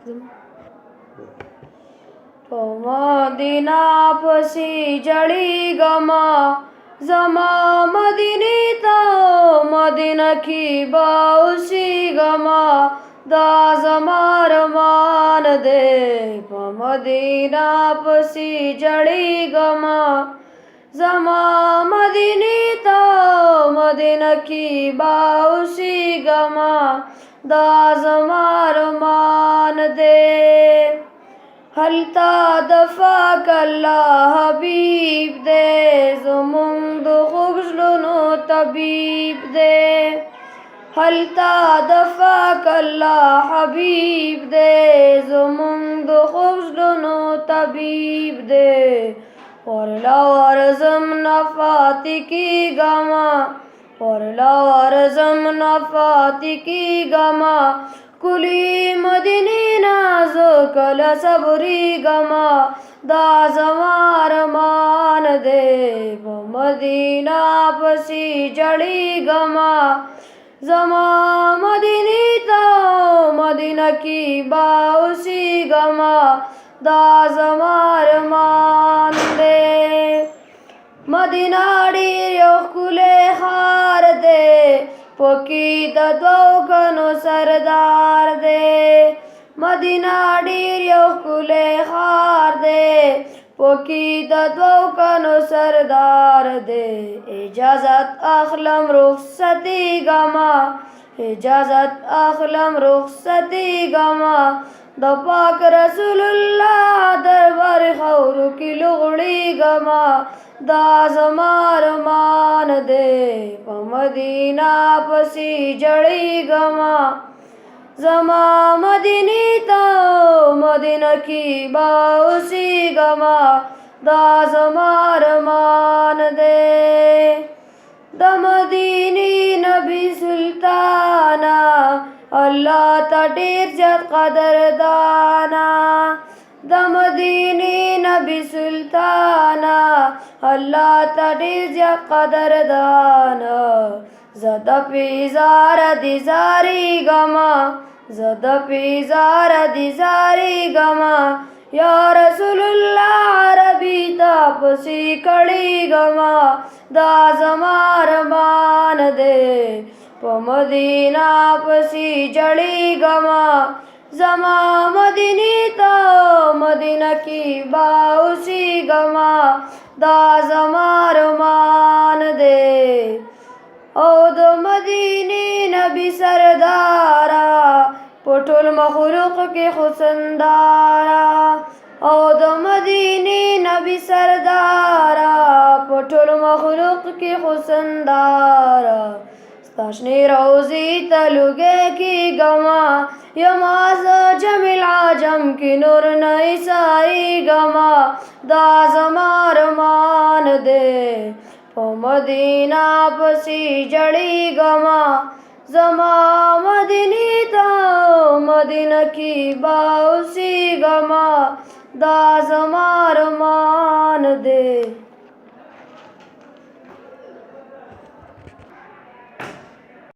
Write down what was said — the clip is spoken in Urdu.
په مدینه پسې جړېږمه زما مدینې ته مدینه کې به اوسېږمه دا زما ارمان دی په مدینه پسې جړېږمه زما مدینې ته مدینه کې به اوسېږمه دا زما ارمان دی هلته د پاک الله حبیب دی زمونږ د خوږ زړونو طبیب دی هلته د پاک الله حبیب دی زمونږ د خوږ زړونو طبیب دی ورله ورځم نه پاتې کېږمه ورله ورځم نه پاتې کېږمه کلی مدینې نه زه کله صبرېږمه دا زما ارمان دی په مدینه پسې جړېږمه زما مدینې ته مدینه کې به اوسېږمه دا زما ارمان دی مدینه ډېر you ښکلی ښار the پکې the دوو ګنو Sardar the مدینه ډېر you ښکلی ښار دی پکې د دوو ګنو سردار دی اجازت اخلم رخصتېږمه اجازت اخلم رخصتېږمه د پاک رسول الله دربار خاورو کې لوغړېږمه دا زما ارمان دی په مدینه پسې جړېږمه زما مدینې ته مدینه کې به اوسېږمه دا زما ارمان دی د مدینې نبي سلطانه الله ته ډېر زیات قدردانه د مدینې نبي سلطانه الله ته ډېر زیات قدردانه زه د پیزار دې زارېږمه زه د پیزار دې زارېږمه یا رسول الله عربي ته پسې کړېږمه دا زما ارمان دی په مدینه پسې جړېږمه زما مدینې ته مدینه کې به اوسېږمه دا زما ارمان دی او د مدینې نبي سرداره په ټول مخلوق کې حسنداره او د مدینې نبي سرداره په ټول مخلوق کې حسنداره ستا شنې روضې ته لوګی کېږمه یمه زه جمیل عجم کې نور نه ایسارېږمه دا زما ارمان دی په مدینه پسې جړېږمه زما مدینې ته مدینه کې به اوسېږمه دا زما ارمان دی